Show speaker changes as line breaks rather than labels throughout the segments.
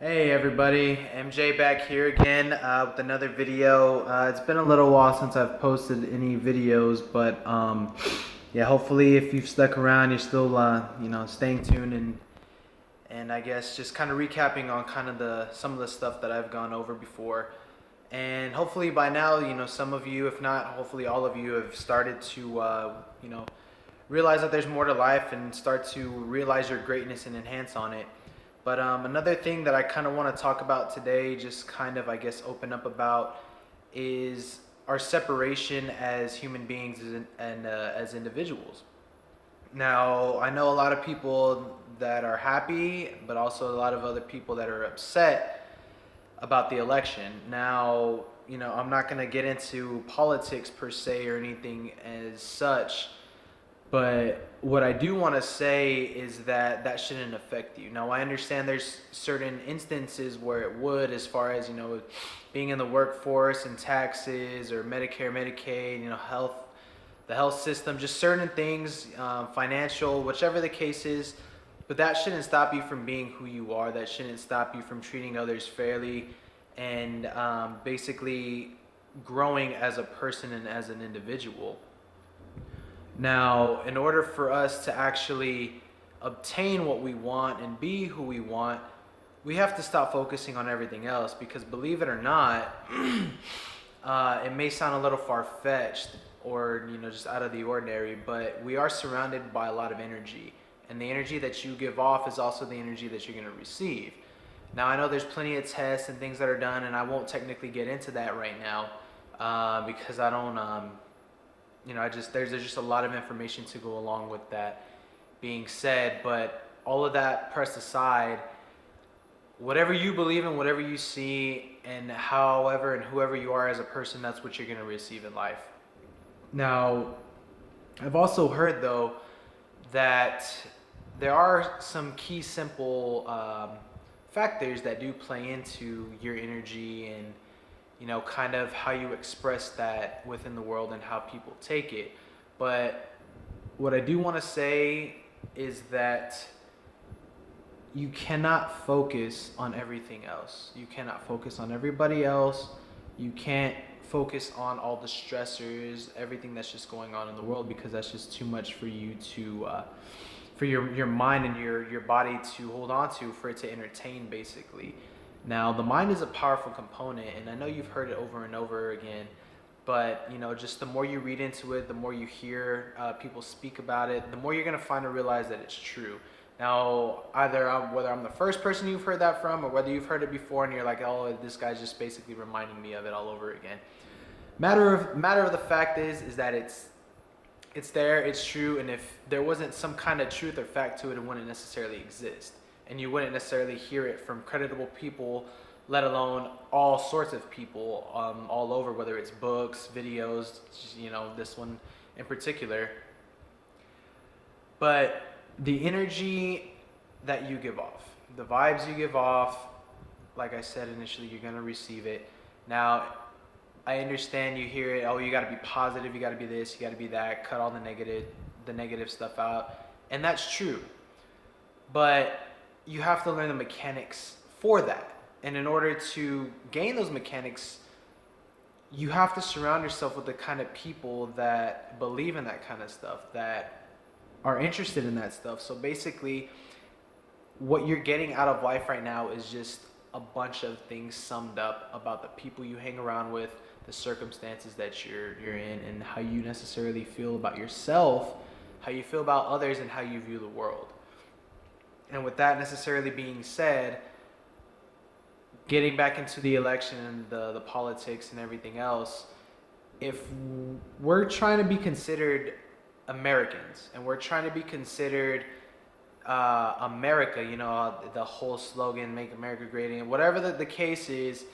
Hey everybody, MJ back here again with another video. It's been a little while since I've posted any videos, but yeah, hopefully if you've stuck around, you're still staying tuned and I guess just kind of recapping on kind of some of the stuff that I've gone over before. And hopefully by now, some of you, if not, hopefully all of you have started to realize that there's more to life and start to realize your greatness and enhance on it. But another thing that I kind of want to talk about today, just kind of, I guess, open up about, is our separation as human beings and as individuals. Now, I know a lot of people that are happy, but also a lot of other people that are upset about the election. Now, I'm not going to get into politics per se or anything as such, but what I do want to say is that that shouldn't affect you. Now, I understand there's certain instances where it would, as far as, being in the workforce and taxes or Medicare, Medicaid, health, the health system, just certain things, financial, whichever the case is. But that shouldn't stop you from being who you are. That shouldn't stop you from treating others fairly and basically growing as a person and as an individual. Now, in order for us to actually obtain what we want and be who we want, we have to stop focusing on everything else, because believe it or not, it may sound a little far-fetched or just out of the ordinary, but we are surrounded by a lot of energy, and the energy that you give off is also the energy that you're going to receive. Now, I know there's plenty of tests and things that are done, and I won't technically get into that right now because I don't there's just a lot of information to go along with that being said. But all of that pressed aside, whatever you believe in, whatever you see, and however and whoever you are as a person, that's what you're going to receive in life. Now, I've also heard, though, that there are some key simple factors that do play into your energy and kind of how you express that within the world and how people take it. But what I do want to say is that you cannot focus on everything else. You cannot focus on everybody else. You can't focus on all the stressors, everything that's just going on in the world, because that's just too much for you to, for your mind and your body to hold on to, for it to entertain, basically. Now, the mind is a powerful component, and I know you've heard it over and over again, but just the more you read into it, the more you hear people speak about it, the more you're going to find and realize that it's true. Now, either whether I'm the first person you've heard that from, or whether you've heard it before and you're like, oh, this guy's just basically reminding me of it all over again. Matter of the fact is that it's there, it's true, and if there wasn't some kind of truth or fact to it, it wouldn't necessarily exist. And you wouldn't necessarily hear it from creditable people, let alone all sorts of people all over, whether it's books, videos, this one in particular. But the energy that you give off, the vibes you give off, like I said initially, you're going to receive it. Now, I understand you hear it, oh, you got to be positive, you got to be this, you got to be that, cut all the negative stuff out. And that's true. But you have to learn the mechanics for that. And in order to gain those mechanics, you have to surround yourself with the kind of people that believe in that kind of stuff, that are interested in that stuff. So basically, what you're getting out of life right now is just a bunch of things summed up about the people you hang around with, the circumstances that you're in, and how you necessarily feel about yourself, how you feel about others, and how you view the world. And with that necessarily being said, getting back into the election and the politics and everything else, if we're trying to be considered Americans and we're trying to be considered America, the whole slogan, make America great again, whatever the case is,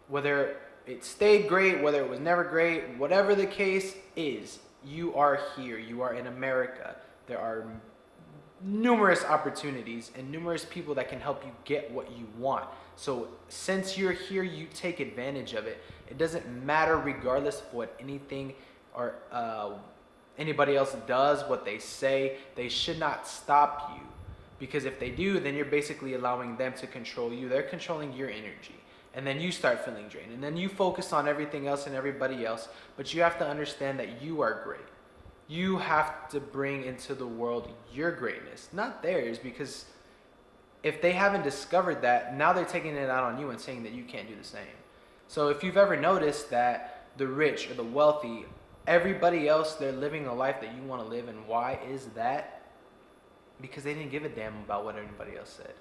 whether it stayed great, whether it was never great, whatever the case is, you are here, you are in America. There are numerous opportunities and numerous people that can help you get what you want. So since you're here, you take advantage of it. It doesn't matter, regardless of what anything or anybody else does, what they say. They should not stop you Because if they do, then you're basically allowing them to control you. They're controlling your energy. And then you start feeling drained. And then you focus on everything else and everybody else. But you have to understand that you are great. You have to bring into the world your greatness, not theirs. Because if they haven't discovered that, now they're taking it out on you and saying that you can't do the same. So if you've ever noticed that the rich or the wealthy, everybody else, they're living a life that you want to live. And why is that? Because they didn't give a damn about what anybody else said.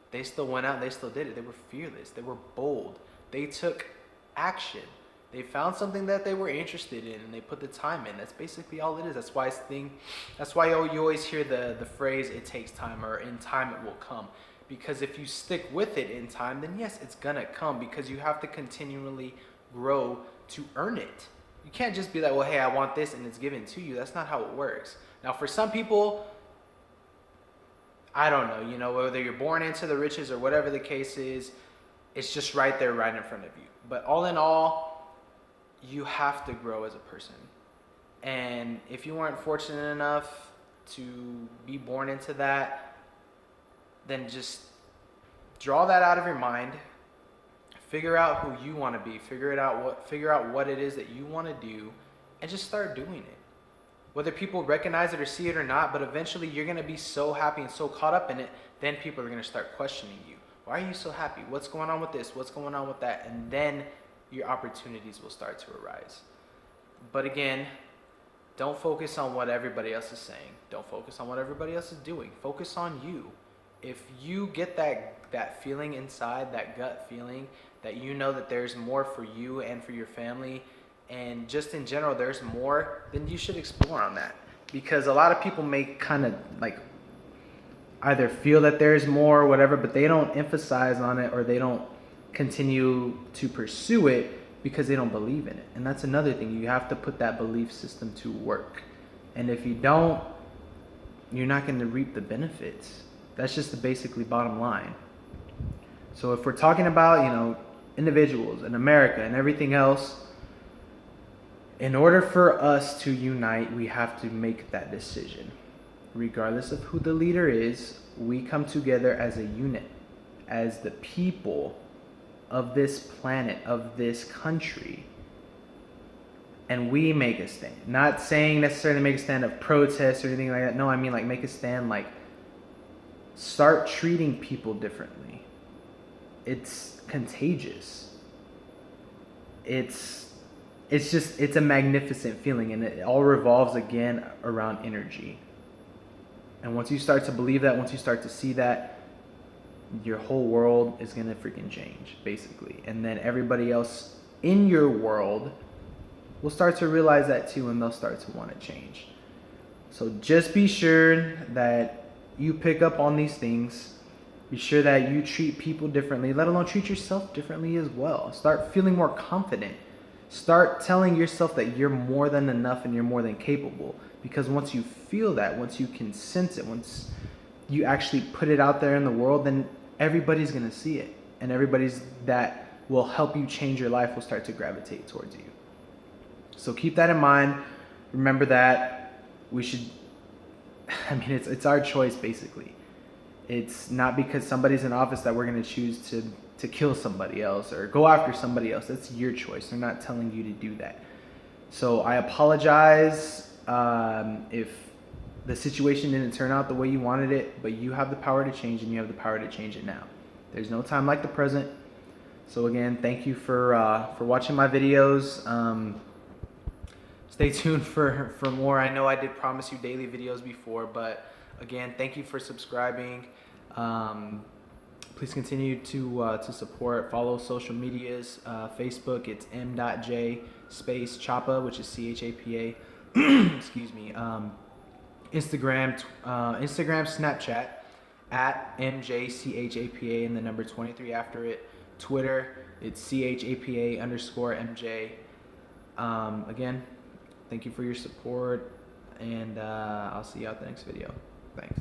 They still went out and they still did it. They were fearless. They were bold. They took action. They found something that they were interested in and they put the time in. That's basically all it is. That's why you always hear the phrase, it takes time, or in time it will come. Because if you stick with it in time, then yes, it's gonna come, because you have to continually grow to earn it. You can't just be like, well, hey, I want this and it's given to you. That's not how it works. Now, for some people, I don't know, whether you're born into the riches or whatever the case is, it's just right there, right in front of you. But all in all, you have to grow as a person. And if you weren't fortunate enough to be born into that, then just draw that out of your mind. Figure out who you want to be. Figure out what it is that you want to do, and just start doing it. Whether people recognize it or see it or not, but eventually you're going to be so happy and so caught up in it, then people are going to start questioning you. Why are you so happy? What's going on with this? What's going on with that? And then your opportunities will start to arise. But again, don't focus on what everybody else is saying. Don't focus on what everybody else is doing. Focus on you. If you get that feeling inside, that gut feeling, that you know that there's more for you and for your family, and just in general there's more, then you should explore on that. Because a lot of people may kind of like either feel that there's more or whatever, but they don't emphasize on it, or they don't continue to pursue it because they don't believe in it. And that's another thing. You have to put that belief system to work. And if you don't, you're not going to reap the benefits. That's just the basically bottom line. So if we're talking about, individuals in America and everything else, in order for us to unite, we have to make that decision. Regardless of who the leader is, we come together as a unit, as the people of this planet, of this country, and we make a stand. Not saying necessarily make a stand of protest or anything like that. No, I mean like make a stand, like start treating people differently. It's contagious. It's a magnificent feeling, and it all revolves again around energy. And once you start to believe that, once you start to see that, your whole world is going to freaking change, basically. And then everybody else in your world will start to realize that too, and they'll start to want to change. So just be sure that you pick up on these things. Be sure that you treat people differently, let alone treat yourself differently as well. Start feeling more confident. Start telling yourself that you're more than enough and you're more than capable. Because once you feel that, once you can sense it, once you actually put it out there in the world, then everybody's going to see it. And everybody's that will help you change your life will start to gravitate towards you. So keep that in mind. Remember that we should, it's our choice basically. It's not because somebody's in office that we're going to choose to kill somebody else or go after somebody else. That's your choice. They're not telling you to do that. So I apologize if the situation didn't turn out the way you wanted it, but you have the power to change, and you have the power to change it now. There's no time like the present. So again, thank you for watching my videos. Stay tuned for more. I know I did promise you daily videos before, but again, thank you for subscribing. Please continue to support. Follow social medias. Facebook, it's m.j space chapa, which is CHAPA. Excuse me. Instagram, Snapchat at MJCHAPA and the number 23 after it. Twitter, it's CHAPA_MJ. Again, thank you for your support, and I'll see you out the next video. Thanks.